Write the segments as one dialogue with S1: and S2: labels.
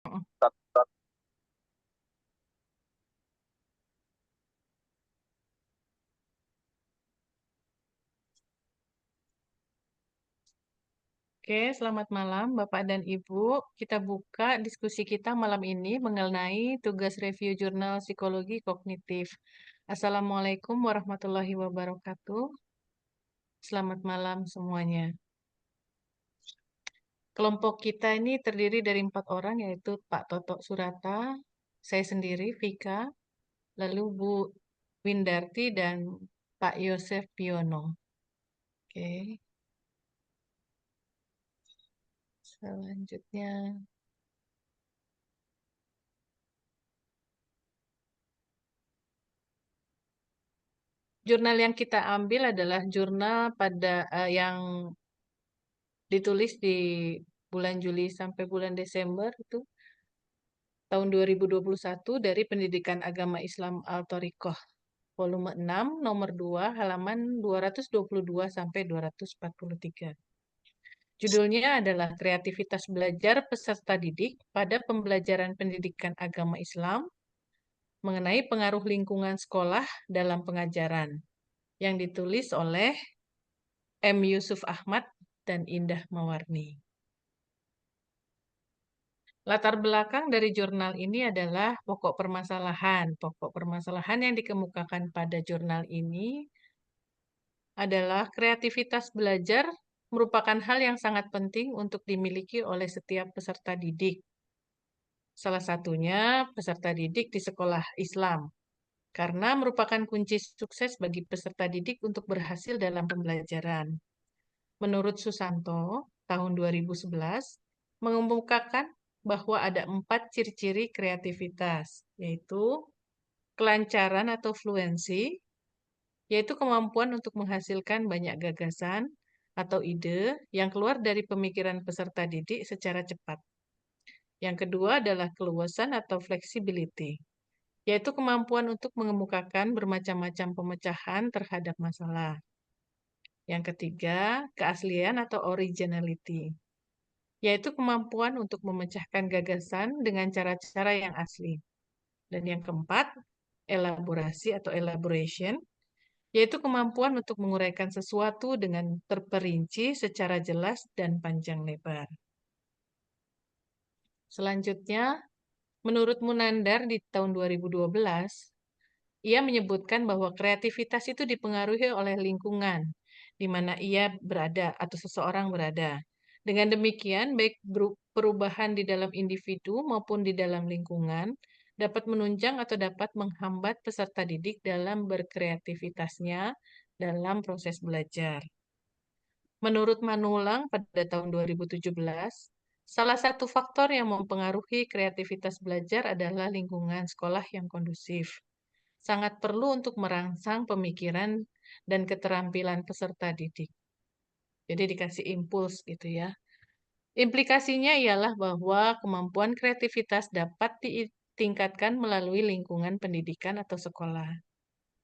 S1: Oke, selamat malam Bapak dan Ibu. Kita buka diskusi kita malam ini mengenai tugas review jurnal psikologi kognitif. Assalamualaikum warahmatullahi wabarakatuh. Selamat malam semuanya. Kelompok kita ini terdiri dari 4 orang, yaitu Pak Toto Surata, saya sendiri, Vika, lalu Bu Windarti, dan Pak Yosef Piono. Oke, selanjutnya. Jurnal yang kita ambil adalah jurnal yang ditulis di bulan Juli sampai bulan Desember itu tahun 2021 dari Pendidikan Agama Islam Al-Thoriqoh volume 6 nomor 2 halaman 222 sampai 243. Judulnya adalah Kreativitas Belajar Peserta Didik pada Pembelajaran Pendidikan Agama Islam mengenai pengaruh lingkungan sekolah dalam pengajaran yang ditulis oleh M. Yusuf Ahmad dan Indah Mawarni. Latar belakang dari jurnal ini adalah pokok permasalahan. Pokok permasalahan yang dikemukakan pada jurnal ini adalah kreativitas belajar merupakan hal yang sangat penting untuk dimiliki oleh setiap peserta didik. Salah satunya peserta didik di sekolah Islam, karena merupakan kunci sukses bagi peserta didik untuk berhasil dalam pembelajaran. Menurut Susanto, tahun 2011, mengemukakan bahwa ada 4 ciri-ciri kreativitas, yaitu kelancaran atau fluensi, yaitu kemampuan untuk menghasilkan banyak gagasan atau ide yang keluar dari pemikiran peserta didik secara cepat. Yang kedua adalah keluasan atau flexibility, yaitu kemampuan untuk mengemukakan bermacam-macam pemecahan terhadap masalah. Yang ketiga, keaslian atau originality, yaitu kemampuan untuk memecahkan gagasan dengan cara-cara yang asli. Dan yang keempat, elaborasi atau elaboration, yaitu kemampuan untuk menguraikan sesuatu dengan terperinci secara jelas dan panjang lebar. Selanjutnya, menurut Munandar di tahun 2012, ia menyebutkan bahwa kreativitas itu dipengaruhi oleh lingkungan di mana ia berada atau seseorang berada. Dengan demikian, baik perubahan di dalam individu maupun di dalam lingkungan dapat menunjang atau dapat menghambat peserta didik dalam berkreativitasnya dalam proses belajar. Menurut Manulang pada tahun 2017, salah satu faktor yang mempengaruhi kreativitas belajar adalah lingkungan sekolah yang kondusif. Sangat perlu untuk merangsang pemikiran dan keterampilan peserta didik. Jadi dikasih impuls gitu ya. Implikasinya ialah bahwa kemampuan kreativitas dapat ditingkatkan melalui lingkungan pendidikan atau sekolah.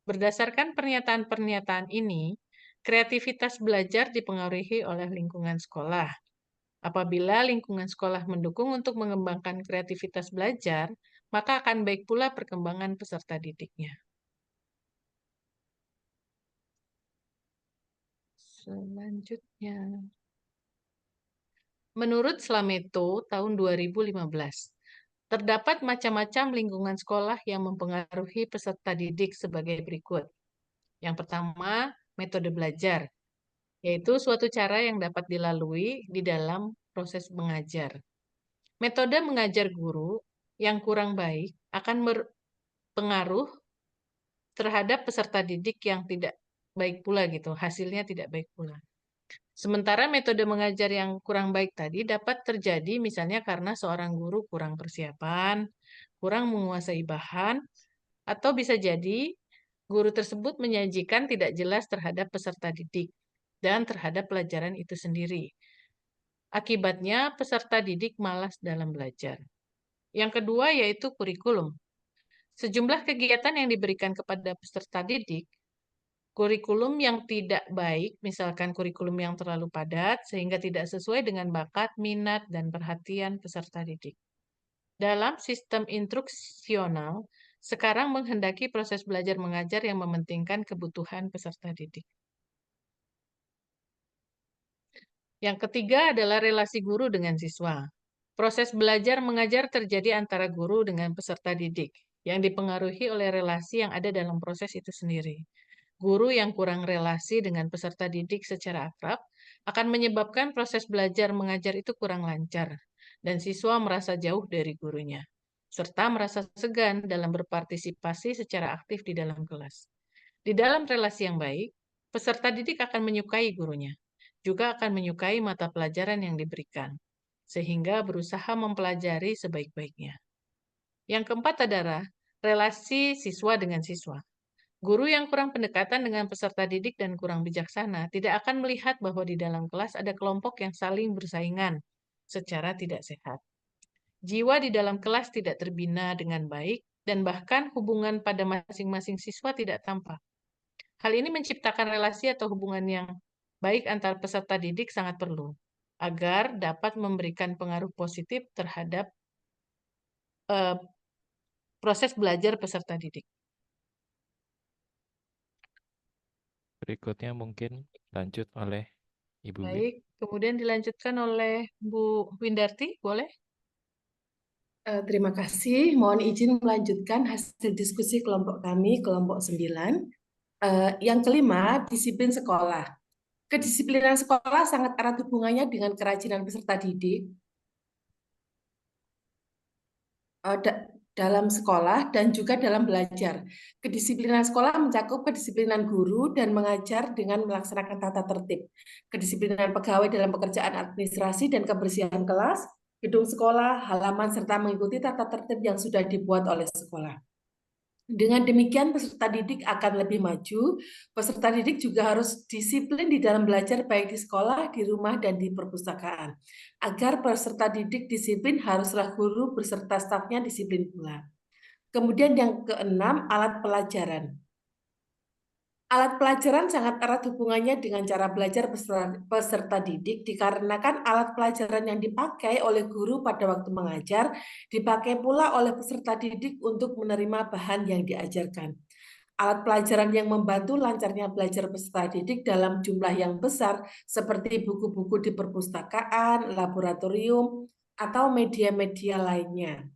S1: Berdasarkan pernyataan-pernyataan ini, kreativitas belajar dipengaruhi oleh lingkungan sekolah. Apabila lingkungan sekolah mendukung untuk mengembangkan kreativitas belajar, maka akan baik pula perkembangan peserta didiknya. Selanjutnya, menurut Slameto tahun 2015, terdapat macam-macam lingkungan sekolah yang mempengaruhi peserta didik sebagai berikut. Yang pertama, metode belajar, yaitu suatu cara yang dapat dilalui di dalam proses mengajar. Metode mengajar guru yang kurang baik akan berpengaruh terhadap peserta didik yang tidak baik pula gitu, hasilnya tidak baik pula. Sementara metode mengajar yang kurang baik tadi dapat terjadi misalnya karena seorang guru kurang persiapan, kurang menguasai bahan, atau bisa jadi guru tersebut menyajikan tidak jelas terhadap peserta didik dan terhadap pelajaran itu sendiri. Akibatnya peserta didik malas dalam belajar. Yang kedua yaitu kurikulum. Sejumlah kegiatan yang diberikan kepada peserta didik, kurikulum yang tidak baik, misalkan kurikulum yang terlalu padat, sehingga tidak sesuai dengan bakat, minat, dan perhatian peserta didik. Dalam sistem instruksional, sekarang menghendaki proses belajar mengajar yang mementingkan kebutuhan peserta didik. Yang ketiga adalah relasi guru dengan siswa. Proses belajar mengajar terjadi antara guru dengan peserta didik, yang dipengaruhi oleh relasi yang ada dalam proses itu sendiri. Guru yang kurang relasi dengan peserta didik secara akrab akan menyebabkan proses belajar mengajar itu kurang lancar, dan siswa merasa jauh dari gurunya, serta merasa segan dalam berpartisipasi secara aktif di dalam kelas. Di dalam relasi yang baik, peserta didik akan menyukai gurunya, juga akan menyukai mata pelajaran yang diberikan, sehingga berusaha mempelajari sebaik-baiknya. Yang keempat adalah relasi siswa dengan siswa. Guru yang kurang pendekatan dengan peserta didik dan kurang bijaksana tidak akan melihat bahwa di dalam kelas ada kelompok yang saling bersaingan secara tidak sehat. Jiwa di dalam kelas tidak terbina dengan baik dan bahkan hubungan pada masing-masing siswa tidak tampak. Hal ini menciptakan relasi atau hubungan yang baik antar peserta didik sangat perlu agar dapat memberikan pengaruh positif terhadap eh, proses belajar peserta didik.
S2: Berikutnya mungkin lanjut oleh Ibu Win.
S1: Baik, kemudian dilanjutkan oleh Bu Windarti, boleh?
S3: Terima kasih. Mohon izin melanjutkan hasil diskusi kelompok kami, kelompok 9. Yang kelima, disiplin sekolah. Kedisiplinan sekolah sangat erat hubungannya dengan kerajinan peserta didik dalam sekolah dan juga dalam belajar. Kedisiplinan sekolah mencakup kedisiplinan guru dan mengajar dengan melaksanakan tata tertib. Kedisiplinan pegawai dalam pekerjaan administrasi dan kebersihan kelas, gedung sekolah, halaman, serta mengikuti tata tertib yang sudah dibuat oleh sekolah. Dengan demikian peserta didik akan lebih maju. Peserta didik juga harus disiplin di dalam belajar baik di sekolah, di rumah, dan di perpustakaan. Agar peserta didik disiplin, haruslah guru beserta stafnya disiplin pula. Kemudian yang keenam, alat pelajaran. Alat pelajaran sangat erat hubungannya dengan cara belajar peserta didik dikarenakan alat pelajaran yang dipakai oleh guru pada waktu mengajar dipakai pula oleh peserta didik untuk menerima bahan yang diajarkan. Alat pelajaran yang membantu lancarnya belajar peserta didik dalam jumlah yang besar seperti buku-buku di perpustakaan, laboratorium, atau media-media lainnya.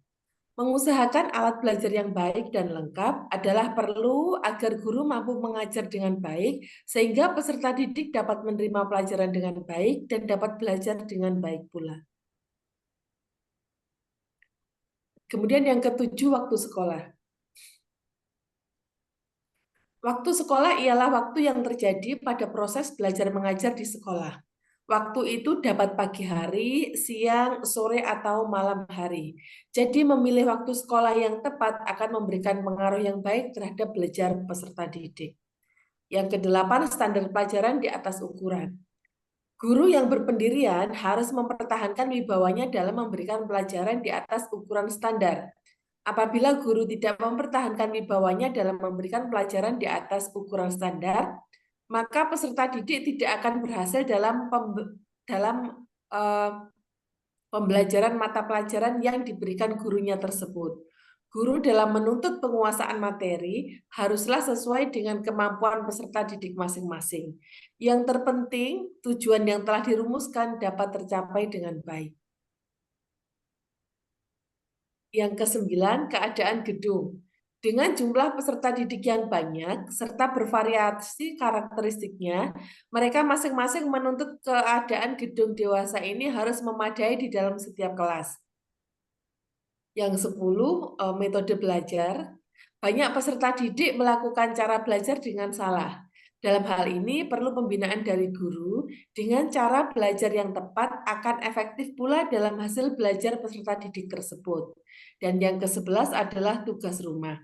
S3: Mengusahakan alat belajar yang baik dan lengkap adalah perlu agar guru mampu mengajar dengan baik sehingga peserta didik dapat menerima pelajaran dengan baik dan dapat belajar dengan baik pula. Kemudian yang ketujuh, waktu sekolah. Waktu sekolah ialah waktu yang terjadi pada proses belajar mengajar di sekolah. Waktu itu dapat pagi hari, siang, sore, atau malam hari. Jadi memilih waktu sekolah yang tepat akan memberikan pengaruh yang baik terhadap belajar peserta didik. Yang kedelapan, standar pelajaran di atas ukuran. Guru yang berpendirian harus mempertahankan wibawanya dalam memberikan pelajaran di atas ukuran standar. Apabila guru tidak mempertahankan wibawanya dalam memberikan pelajaran di atas ukuran standar, maka peserta didik tidak akan berhasil dalam pembelajaran mata pelajaran yang diberikan gurunya tersebut. Guru dalam menuntut penguasaan materi haruslah sesuai dengan kemampuan peserta didik masing-masing. Yang terpenting, tujuan yang telah dirumuskan dapat tercapai dengan baik. Yang kesembilan, keadaan gedung. Dengan jumlah peserta didik yang banyak, serta bervariasi karakteristiknya, mereka masing-masing menuntut keadaan gedung dewasa ini harus memadai di dalam setiap kelas. Yang 10, metode belajar. Banyak peserta didik melakukan cara belajar dengan salah. Dalam hal ini perlu pembinaan dari guru dengan cara belajar yang tepat akan efektif pula dalam hasil belajar peserta didik tersebut. Dan yang ke-11 adalah tugas rumah.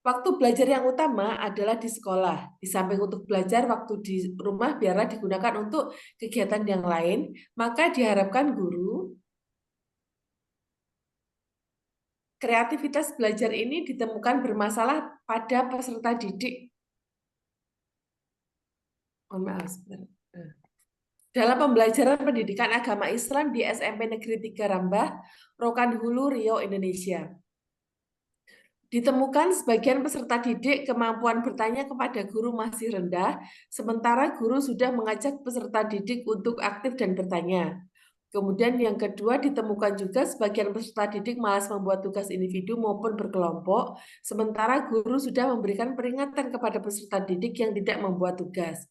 S3: Waktu belajar yang utama adalah di sekolah. Di samping untuk belajar, waktu di rumah biarlah digunakan untuk kegiatan yang lain, maka diharapkan guru kreativitas belajar ini ditemukan bermasalah pada peserta didik. Mohon maaf, sebentar. dalam pembelajaran pendidikan agama Islam di SMP Negeri 3 Rambah, Rokan Hulu, Riau, Indonesia. Ditemukan sebagian peserta didik kemampuan bertanya kepada guru masih rendah, sementara guru sudah mengajak peserta didik untuk aktif dan bertanya. Kemudian yang kedua, ditemukan juga sebagian peserta didik malas membuat tugas individu maupun berkelompok, sementara guru sudah memberikan peringatan kepada peserta didik yang tidak membuat tugas.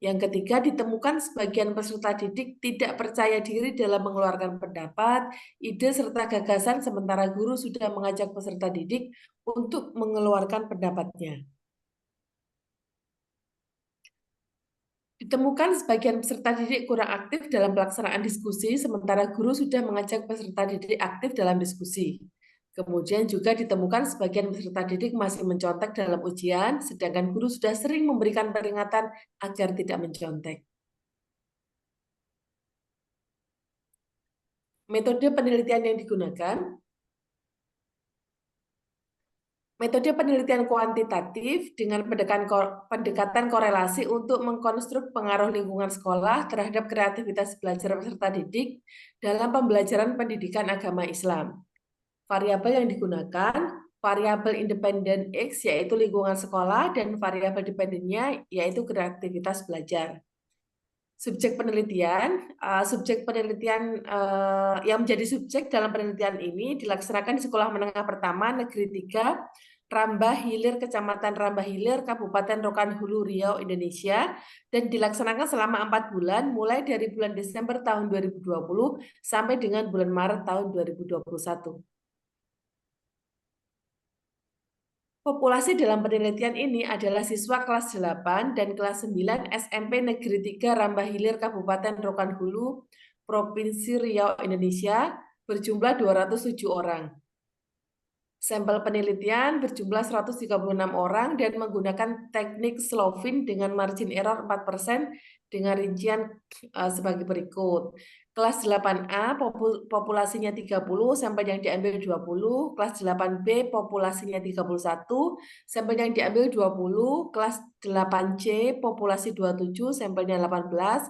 S3: Yang ketiga, ditemukan sebagian peserta didik tidak percaya diri dalam mengeluarkan pendapat, ide, serta gagasan, sementara guru sudah mengajak peserta didik untuk mengeluarkan pendapatnya. Ditemukan sebagian peserta didik kurang aktif dalam pelaksanaan diskusi, sementara guru sudah mengajak peserta didik aktif dalam diskusi. Kemudian juga ditemukan sebagian peserta didik masih mencontek dalam ujian, sedangkan guru sudah sering memberikan peringatan agar tidak mencontek. Metode penelitian yang digunakan, metode penelitian kuantitatif dengan pendekatan korelasi untuk mengkonstruk pengaruh lingkungan sekolah terhadap kreativitas belajar peserta didik dalam pembelajaran pendidikan agama Islam. Variabel yang digunakan, variabel independen X yaitu lingkungan sekolah dan variabel dependennya yaitu kreativitas belajar. Subjek penelitian yang menjadi subjek dalam penelitian ini dilaksanakan di Sekolah Menengah Pertama Negeri 3 Rambah Hilir, Kecamatan Rambah Hilir, Kabupaten Rokan Hulu, Riau, Indonesia, dan dilaksanakan selama 4 bulan, mulai dari bulan Desember tahun 2020 sampai dengan bulan Maret tahun 2021. Populasi dalam penelitian ini adalah siswa kelas 8 dan kelas 9 SMP Negeri 3 Rambah Hilir, Kabupaten Rokan Hulu, Provinsi Riau, Indonesia, berjumlah 207 orang. Sampel penelitian berjumlah 136 orang dan menggunakan teknik Slovin dengan margin error 4% dengan rincian sebagai berikut. Kelas 8A populasinya 30, sampel yang diambil 20. Kelas 8B populasinya 31, sampel yang diambil 20. Kelas 8C populasi 27, sampelnya 18.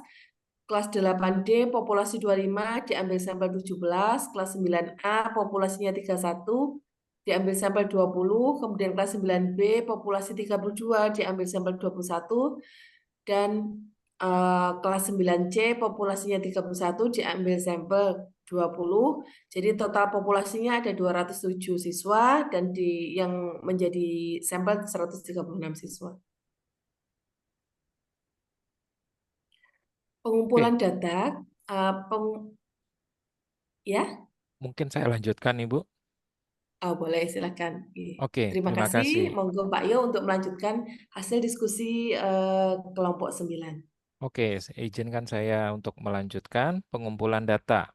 S3: Kelas 8D populasi 25, diambil sampel 17. Kelas 9A populasinya 31, diambil sampel 20. Kemudian kelas 9B populasi 32, diambil sampel 21. Dan kelas 9C populasinya 31, diambil sampel 20. Jadi total populasinya ada 207 siswa dan yang menjadi sampel 136 siswa. Pengumpulan data, ya?
S2: Mungkin saya lanjutkan, Ibu.
S3: Oh, boleh, silakan.
S2: Oke,
S3: Terima
S2: terima
S3: kasih.
S2: kasih.
S3: Monggo Pak Yo untuk melanjutkan hasil diskusi kelompok 9.
S2: Oke, izinkan saya untuk melanjutkan pengumpulan data,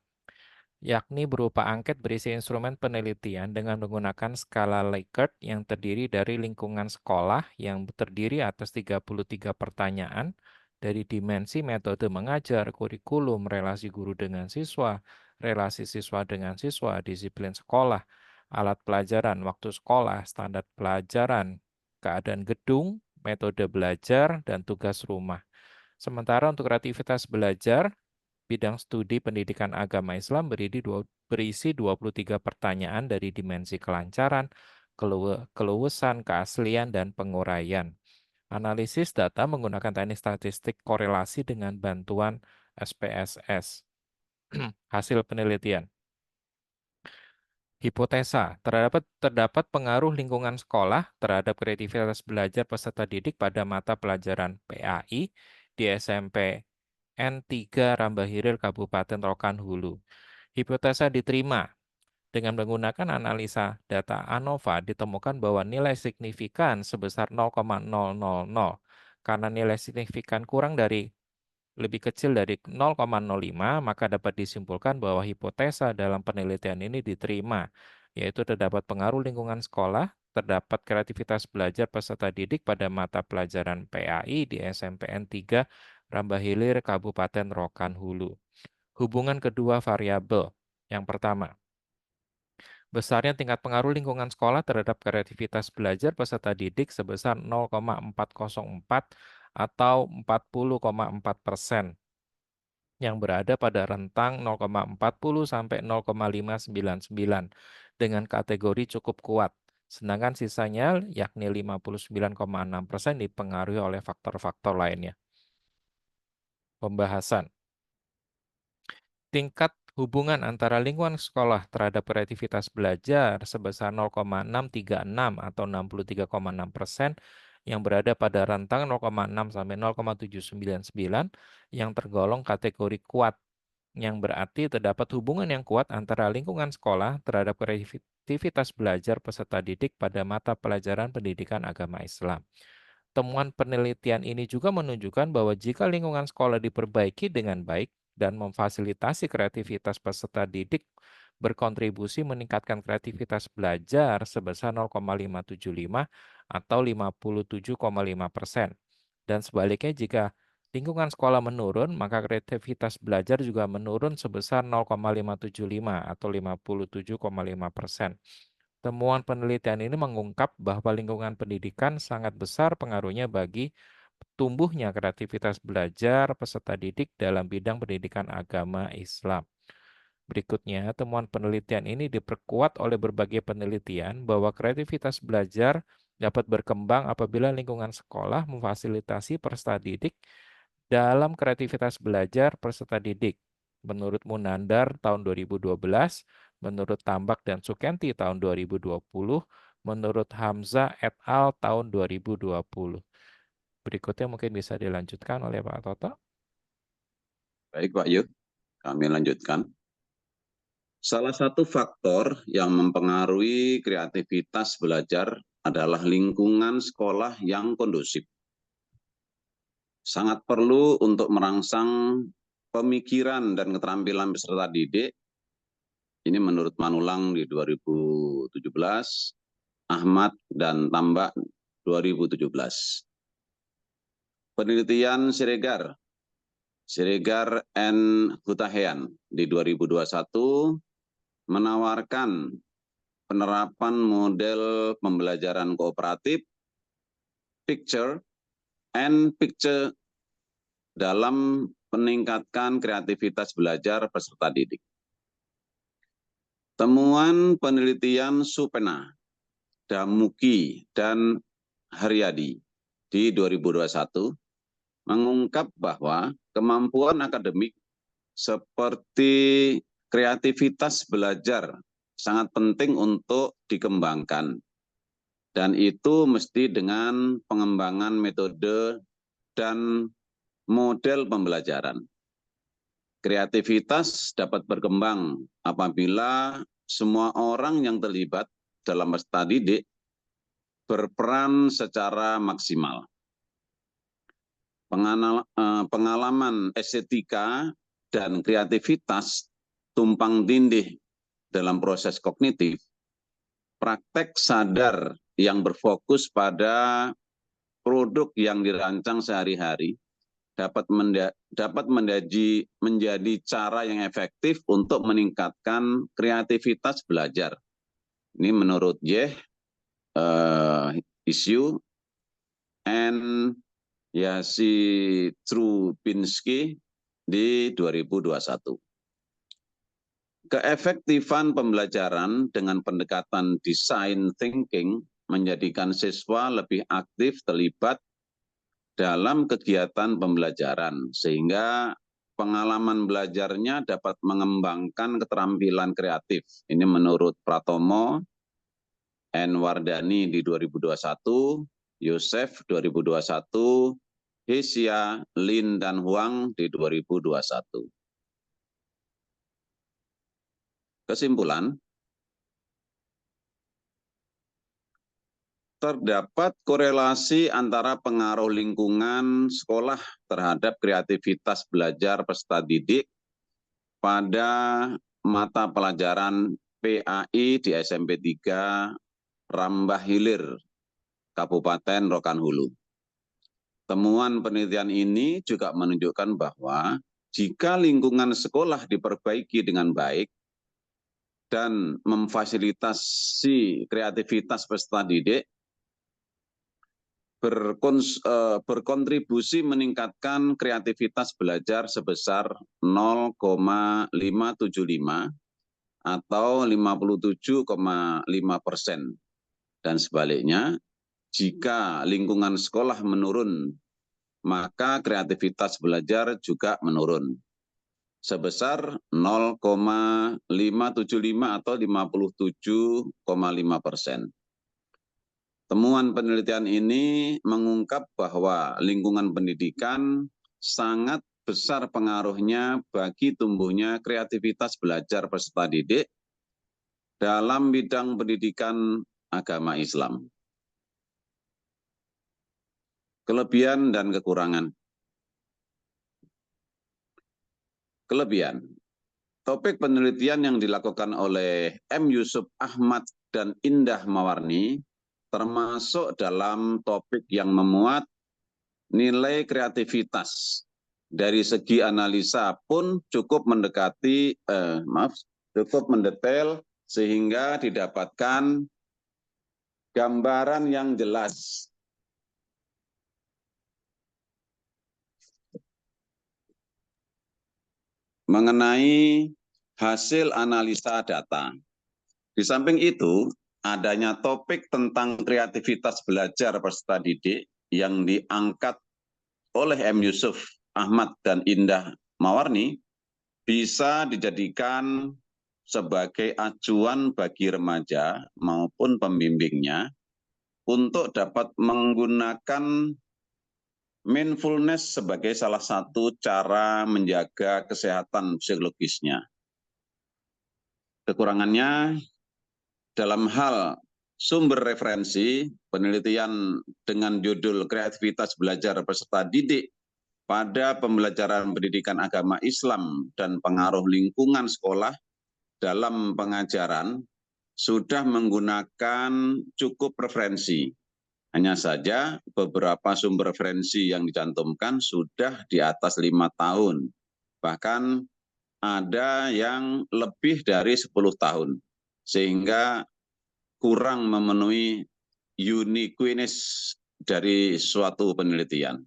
S2: yakni berupa angket berisi instrumen penelitian dengan menggunakan skala Likert yang terdiri dari lingkungan sekolah yang terdiri atas 33 pertanyaan dari dimensi metode mengajar, kurikulum, relasi guru dengan siswa, relasi siswa dengan siswa, disiplin sekolah, alat pelajaran, waktu sekolah, standar pelajaran, keadaan gedung, metode belajar, dan tugas rumah. Sementara untuk kreativitas belajar, bidang studi pendidikan agama Islam berisi 23 pertanyaan dari dimensi kelancaran, keluasan, keaslian, dan penguraian. Analisis data menggunakan teknik statistik korelasi dengan bantuan SPSS. Hasil penelitian. Hipotesa, terdapat pengaruh lingkungan sekolah terhadap kreativitas belajar peserta didik pada mata pelajaran PAI di SMP N3 Rambah Hilir, Kabupaten Rokan Hulu. Hipotesa diterima. Dengan menggunakan analisa data ANOVA, ditemukan bahwa nilai signifikan sebesar 0,000. Karena nilai signifikan lebih kecil dari 0,05, maka dapat disimpulkan bahwa hipotesa dalam penelitian ini diterima, yaitu terdapat pengaruh lingkungan sekolah, terdapat kreativitas belajar peserta didik pada mata pelajaran PAI di SMPN 3 Rambah Hilir, Kabupaten Rokan Hulu. Hubungan kedua variabel. Yang pertama, besarnya tingkat pengaruh lingkungan sekolah terhadap kreativitas belajar peserta didik sebesar 0,404 atau 40,4%. yang berada pada rentang 0,40 sampai 0,599 dengan kategori cukup kuat. Sedangkan sisanya yakni 59,6% dipengaruhi oleh faktor-faktor lainnya. Pembahasan. Tingkat hubungan antara lingkungan sekolah terhadap kreativitas belajar sebesar 0,636 atau 63,6% yang berada pada rentang 0,6 sampai 0,799 yang tergolong kategori kuat, yang berarti terdapat hubungan yang kuat antara lingkungan sekolah terhadap kreativitas belajar peserta didik pada mata pelajaran pendidikan agama Islam. Temuan penelitian ini juga menunjukkan bahwa jika lingkungan sekolah diperbaiki dengan baik dan memfasilitasi kreativitas peserta didik, berkontribusi meningkatkan kreativitas belajar sebesar 0,575 atau 57,5%. Dan sebaliknya, jika lingkungan sekolah menurun, maka kreativitas belajar juga menurun sebesar 0,575 atau 57,5%. Temuan penelitian ini mengungkap bahwa lingkungan pendidikan sangat besar pengaruhnya bagi tumbuhnya kreativitas belajar peserta didik dalam bidang pendidikan agama Islam. Berikutnya, temuan penelitian ini diperkuat oleh berbagai penelitian bahwa kreativitas belajar dapat berkembang apabila lingkungan sekolah memfasilitasi peserta didik dalam kreativitas belajar peserta didik. Menurut Munandar tahun 2012, menurut Tambak dan Sukenti tahun 2020, menurut Hamzah et al. Tahun 2020. Berikutnya mungkin bisa dilanjutkan oleh Pak Toto.
S4: Baik Pak Yud, kami lanjutkan. Salah satu faktor yang mempengaruhi kreativitas belajar adalah lingkungan sekolah yang kondusif. Sangat perlu untuk merangsang pemikiran dan keterampilan peserta didik. Ini menurut Manulang di 2017, Ahmad dan Tambak 2017. Penelitian Siregar and Hutahean di 2021 menawarkan penerapan model pembelajaran kooperatif, picture and picture dalam meningkatkan kreativitas belajar peserta didik. Temuan penelitian Supena, Damuki, dan Haryadi di 2021 mengungkap bahwa kemampuan akademik seperti kreativitas belajar sangat penting untuk dikembangkan. Dan itu mesti dengan pengembangan metode dan model pembelajaran. Kreativitas dapat berkembang apabila semua orang yang terlibat dalam peserta didik berperan secara maksimal. Pengalaman estetika dan kreativitas tumpang tindih dalam proses kognitif, praktek sadar yang berfokus pada produk yang dirancang sehari-hari dapat menjadi cara yang efektif untuk meningkatkan kreativitas belajar. Ini menurut Issue and Yasitrubinski di 2021. Keefektifan pembelajaran dengan pendekatan design thinking menjadikan siswa lebih aktif terlibat dalam kegiatan pembelajaran, sehingga pengalaman belajarnya dapat mengembangkan keterampilan kreatif. Ini menurut Pratomo, N. Wardani di 2021, Yosef 2021, Hesia, Lin, dan Huang di 2021. Kesimpulan, terdapat korelasi antara pengaruh lingkungan sekolah terhadap kreativitas belajar peserta didik pada mata pelajaran PAI di SMP 3 Rambah Hilir, Kabupaten Rokan Hulu. Temuan penelitian ini juga menunjukkan bahwa jika lingkungan sekolah diperbaiki dengan baik dan memfasilitasi kreativitas peserta didik, berkontribusi meningkatkan kreativitas belajar sebesar 0,575 atau 57,5%. Dan sebaliknya, jika lingkungan sekolah menurun, maka kreativitas belajar juga menurun sebesar 0,575 atau 57,5%. Temuan penelitian ini mengungkap bahwa lingkungan pendidikan sangat besar pengaruhnya bagi tumbuhnya kreativitas belajar peserta didik dalam bidang pendidikan agama Islam. Kelebihan dan kekurangan. Kelebihan. Topik penelitian yang dilakukan oleh M. Yusuf Ahmad dan Indah Mawarni termasuk dalam topik yang memuat nilai kreativitas. Dari segi analisa pun cukup cukup mendetail sehingga didapatkan gambaran yang jelas. Mengenai hasil analisa data. Di samping itu, adanya topik tentang kreativitas belajar peserta didik yang diangkat oleh M. Yusuf Ahmad dan Indah Mawarni bisa dijadikan sebagai acuan bagi remaja maupun pembimbingnya untuk dapat menggunakan mindfulness sebagai salah satu cara menjaga kesehatan psikologisnya. Kekurangannya dalam hal sumber referensi, penelitian dengan judul kreativitas belajar peserta didik pada pembelajaran pendidikan agama Islam dan pengaruh lingkungan sekolah dalam pengajaran sudah menggunakan cukup referensi. Hanya saja beberapa sumber referensi yang dicantumkan sudah di atas 5 tahun. Bahkan ada yang lebih dari 10 tahun. Sehingga kurang memenuhi uniqueness dari suatu penelitian.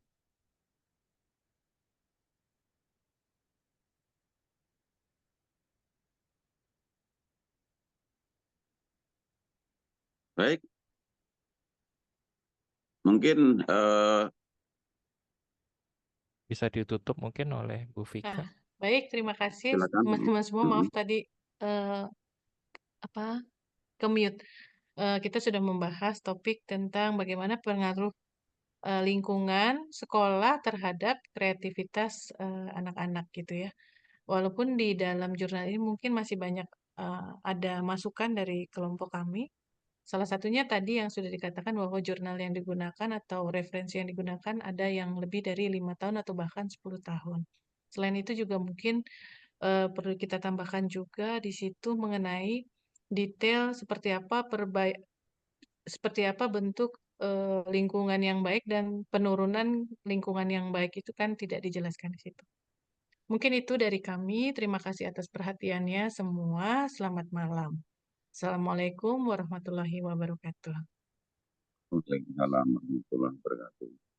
S4: Baik. Mungkin
S2: Bisa ditutup mungkin oleh Bu Vika.
S1: Baik, terima kasih
S4: silakan.
S1: teman-teman semua. Maaf tadi ke-mute. Kita sudah membahas topik tentang bagaimana pengaruh lingkungan sekolah terhadap kreativitas anak-anak gitu ya. Walaupun di dalam jurnal ini mungkin masih banyak ada masukan dari kelompok kami. Salah satunya tadi yang sudah dikatakan bahwa jurnal yang digunakan atau referensi yang digunakan ada yang lebih dari 5 tahun atau bahkan 10 tahun. Selain itu juga mungkin perlu kita tambahkan juga di situ mengenai detail seperti apa bentuk lingkungan yang baik dan penurunan lingkungan yang baik itu kan tidak dijelaskan di situ. Mungkin itu dari kami. Terima kasih atas perhatiannya semua. Selamat malam. Assalamualaikum warahmatullahi wabarakatuh.
S4: Waalaikumsalam warahmatullahi wabarakatuh.